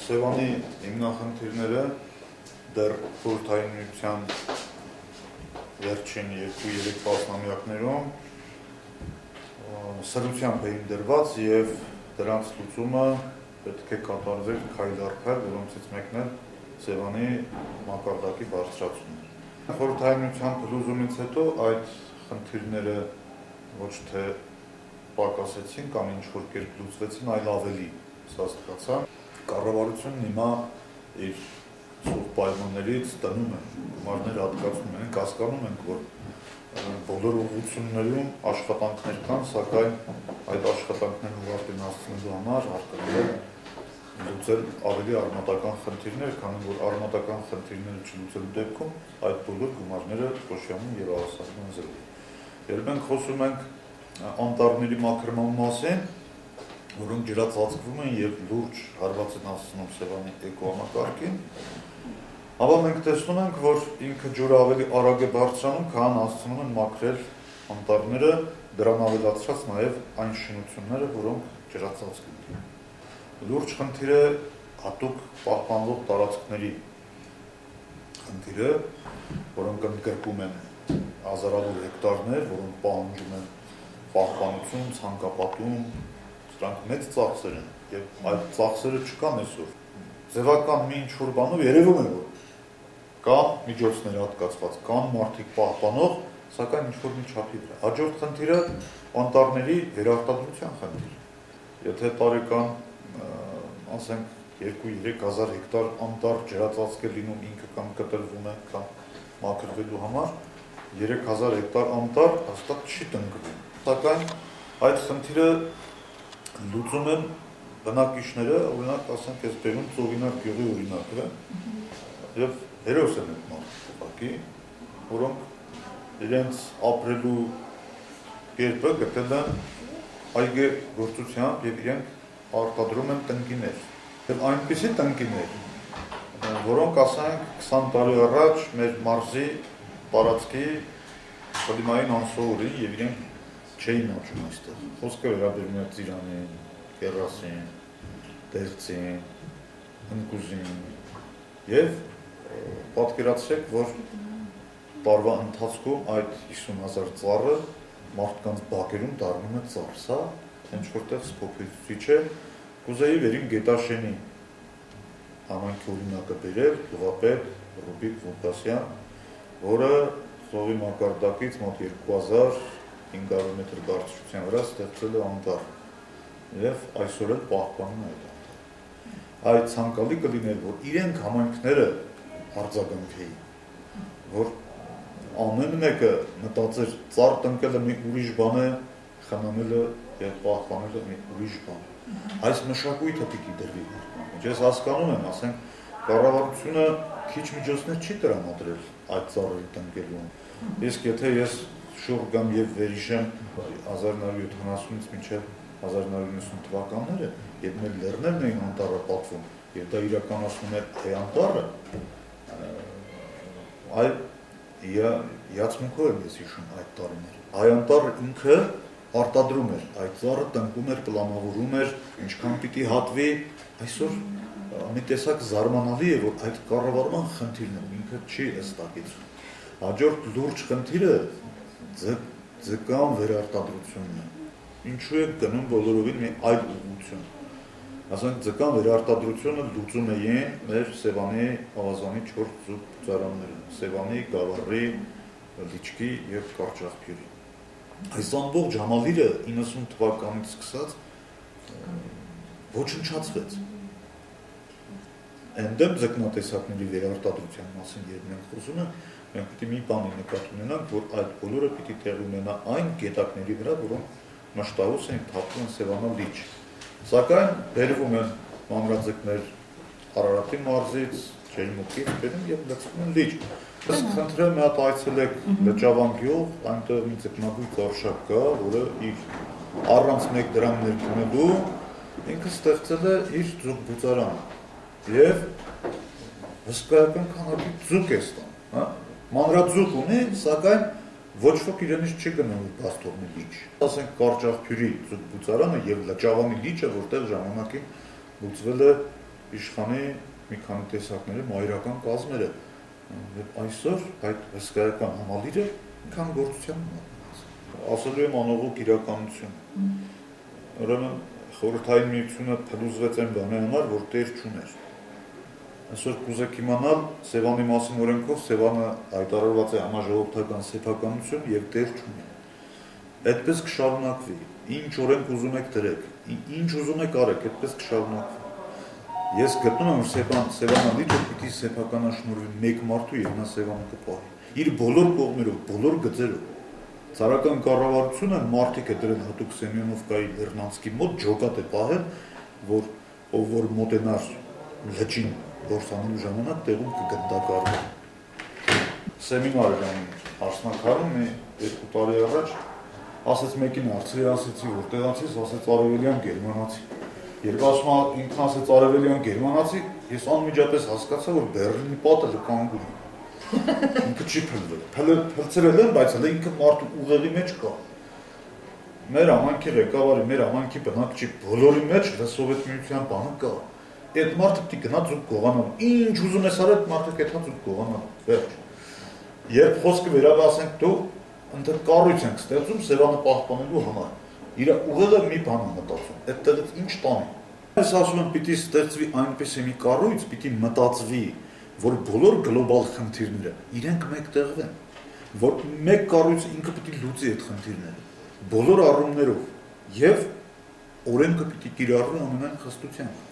Սևանի հիմնախնդիրները դեռ խորհրդային միության վերջին 2-3 տասնամյակներում սրությամբ էին դրված եւ դրանց լուծումը պետք է կատարվեր քայլ առ քայլ, որոնցից մեկն է Սևանի մակարդակի բարձրացումն է։ Խորհրդային միության փլուզումից հետո այդ խնդիրները ոչ թե պակասեցին կամ ինչ-որ կերպ լուծվեցին, այլ ավելի սաստկացան։ Կառավարությունն հիմա իր սուր պայմաններից տնում է, գումարներ հատկացնում են, հասկանում ենք, որ բոլոր ուղղություններում աշխատանքներ կան, սակայն այդ աշխատանքները ուղղակի հասցնելու համար հարկավոր է լուծել ավելի արմատական խնդիրներ, քանի որ արմատական խնդիրները չլուծելու դեպքում այդ բոլոր գումարները կոշյանում եւ հավասարում են զրո։ Երբ մենք խոսում ենք անտառների մաքրման մասին, որոնք ջրածածկվում են եւ լուրջ հարված են հասցնում Սևանի էկոհամակարգին, ապա մենք տեսնում ենք, որ ինքը ջուրը ավելի արագ է բարձրանում, քան հասցնում են մաքրել անտառները, դրան ավելացրած նաեւ այն շինությունները, որոնք ջրածածկ են։ Լուրջ խնդիր է հատուկ պահպանվող տարածքների խնդիրը, որոնք ընդգրկում են հազարավոր հեկտարներ, որոնք պահանջում են պահպանություն, ցանկապատում, դրանք մեծ ծախսեր են եւ այդ ծախսերը չկան այսօր։ Ձևական մի ինչ-որ բանով երևում է, որ կան միջոցներ հատկացված, կան մարդիկ պահպանող, սակայն ինչ-որ մի չափի վրա։ Հաջորդ խնդիրը անտառների վերարտադրության խնդիրը։ Եթե տարեկան ասենք 2-3 հազար հեկտար անտառ ջրածածկ է լինում, ինքը կամ կտրվում է, կամ մաքրվելու համար, 3000 հեկտար անտառ հաստատ չի տնկվում։ Սակայն այդ խնդիրը լուծում են բնակիչները, օրինակ ասենք այս բերում Ծովինար գյուղի օրինակը, եւ հերոս են այդ մարդիկ, որոնք իրենց ապրելու կերպը գտել են այգեգործությամբ եւ իրենք արտադրում են տնկիներ։ Եվ այնպիսի տնկիներ, որոնք ասենք 20 տարի առաջ մեր մարզի տարածքի կլիմային անսովորին եւ իրենք չէին աճում այստեղ։ Խոսքը վերաբերում է ծիրանին, կերասին, դեղցին, ընկուզին եւ պատկերացրեք, որ տարվա ընթացքում այդ 50,000 ծառը մարդկանց բակերում դառնում է ծառ, սա ինչ որտեղ սփոփեցուցիչ է։ Կուզեի վերին Գետաշենի համայնքի օրինակը բերել գյուղապետ Ռուբիկ Վուկասյան, որը ծովի մակարդակից մոտ 2500 մետր բարձրության վրա ստեղծել է անտառ եւ այսօր էլ պահպանում է այդ անտառը։ Այդ ցանկալի կլիներ, որ իրենք համայնքները արձագանքեին, որ ամեն մեկը մտածեր ծառ տնկելը մի ուրիշ բան է, խնամելը եւ պահպանելը մի ուրիշ բան։ Այս մշակույթը պիտի դրվի մարդկանց։ Ես հասկանում եմ, ասենք, կառավարությունը քիչ միջոցներ չի տրամադրել այդ ծառերի տնկելուն։ Իսկ եթե ես շուռ գամ եւ վերհիշեմ 1970-ից մինչեւ 1990 թվականները, երբ մեր լեռներն էին անտառը պատվում, եւ դա իրականացնում էր հայ անտառը, այլ հիացմունքով եմ ես հիշում այդ տարիները։ Հայ անտառը ինքը արտադրում էր, այդ ծառը տնկում էր, պլանավորում էր, ինչքան պիտի հատվի, այսօր մի տեսակ զարմանալի է, որ այդ կառավարման խնդիրն է, ինքը չի ըստակիցում։ Հաջորդ լուրջ խնդիրը ձկան վերարտադրությունն է։ Ինչու է գնում բոլորովին մի այլ ուղղություն։ Ասենք ձկան վերարտադրությունը լուծում էին մեր Սևանի ավազանի 4 զուտ բուծարանները, Սևանի, Գավառի, Լիչկի եւ Կարճախբյուրի։ Այս ամբողջ համալիրը 90 թվականից սկսած ոչնչացվեց։ Այնտեղ ձկնատեսակների վերարտադրության մասին երբ մենք խոսում ենք, մենք պիտի մի բանի նկատի ունենանք, որ այդ բոլորը պիտի տեղի ունենա այն գետակների վրա, որոնք մշտահոս են թափվում են Սևանա լիճ։ Սակայն բերվում են մանրաձկներ Արարատի մարզից, Ջերմուկից, բերում եւ լցվում են լիճ։ Ըստ խնդրեմ մի հատ այցելեք Լճավան գյուղ, այնտեղ մի ձկնագույն արշակ կա, որը իր առանց 1 դրամ ներդնելու ինքը ստեղծել է իր ձուկ բուծարանը եւ հսկայական քանակի ձուկ է ստանում, հա։ Մանրաձուկ ունի, սակայն ոչ ոք իրենից չի գնում Բաստորնի լիճ։ Ասենք Կարճախփյուրի բուծարանը եւ Լճավանի լիճը, որտեղ ժամանակին բուծվել է իշխանի մի քանի տեսակների մայրական կազմերը։ Եվ այսօր այդ հսկայական համալիրը ինքան գործության ասելու եմ անողոք իրականություն։ Ուրեմն խորհրդային միությունը փլուզվեց այն բանի համար, որ տեր չուներ։ Այսօր կուզեք իմանալ Սևանի մասին օրենքով Սևանը հայտարարված է համաժողովրդական սեփականություն եւ տեր չունի։ Այդպես կշարունակվի։ Ինչ օրենք ուզում եք դրեք, ինչ ուզում եք արեք, այդպես կշարունակվի։ Ես գտնում եմ, որ Սևանը լիճը պիտի սեփականաշնորհվի մեկ մարդու եւ նա Սևանը կպահի։ Իր բոլոր կողմերով, բոլոր գծերով։ Ցարական կառավարությունը մարդիկ է դրել հատուկ Սեմյոնովկայի Լեռնանցքի մոտ ջոկատ է պահել, որ մոտենար լճին գործանելու ժամանակ տեղում կգնդակառվի։ Սեմինար էր Արսնականում մի 2 տարի առաջ, ասեց մեկին հարցրի, ասեցի որ տեղացիս, ասեց արևելյան գերմանացի։ Երբ ասում ինքն ասեց արևելյան գերմանացի, ես անմիջապես հասկացա, որ Բեռլինի պատը կանգուն է։ Ինքը չի փլվել, փլցրել են, բայց հələ ինքը մարդու ուղեղի մեջ կա։ Մեր համայնքի ղեկավարի, մեր համայնքի բնակչի բոլորի մեջ Սովետ միության բանը կա։ Այդ մարդը պիտի գնա ձուկ գողանալ, ինչ ուզում ես արել, մարդը կեթա ձուկ գողանալ, վերջ։ Երբ խոսքը վերաբասենք դու ընդհանուր կառույց ենք ստեղծում Սևանը պահպանելու համար, իր ուղեղը մի բան է մտածում, այդտեղից ինչ տանի։ Ես ասում եմ, պիտի ստեղծվի այնպիսի մի կառույց, պիտի մտածվի, որ բոլոր գլոբալ խնդիրները իրենք մեկտեղվեն, որ մեկ կառույցը ինքը պիտի լուծի այդ խնդիրները, բոլոր առումներով եւ օրենքը պիտի կիրառվի ամենայն խստությամբ։